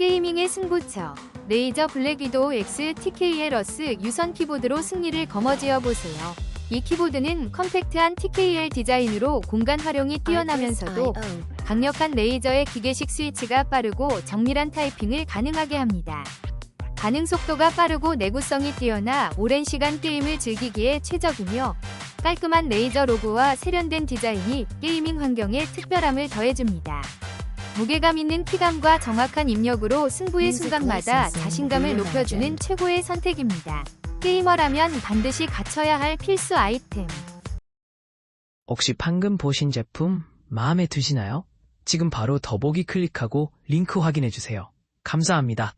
게이밍의 승부처 레이저 블랙 위도우 X TKLS 유선 키보드로 승리를 거머쥐어보세요. 이 키보드는 컴팩트한 TKL 디자인으로 공간 활용이 뛰어나면서도 강력한 레이저의 기계식 스위치가 빠르고 정밀한 타이핑을 가능하게 합니다. 반응 속도가 빠르고 내구성이 뛰어나 오랜 시간 게임을 즐기기에 최적이며 깔끔한 레이저 로고와 세련된 디자인이 게이밍 환경에 특별함을 더해줍니다. 무게감 있는 키감과 정확한 입력으로 승부의 순간마다 자신감을 높여주는 최고의 선택입니다. 게이머라면 반드시 갖춰야 할 필수 아이템. 혹시 방금 보신 제품 마음에 드시나요? 지금 바로 더보기 클릭하고 링크 확인해주세요. 감사합니다.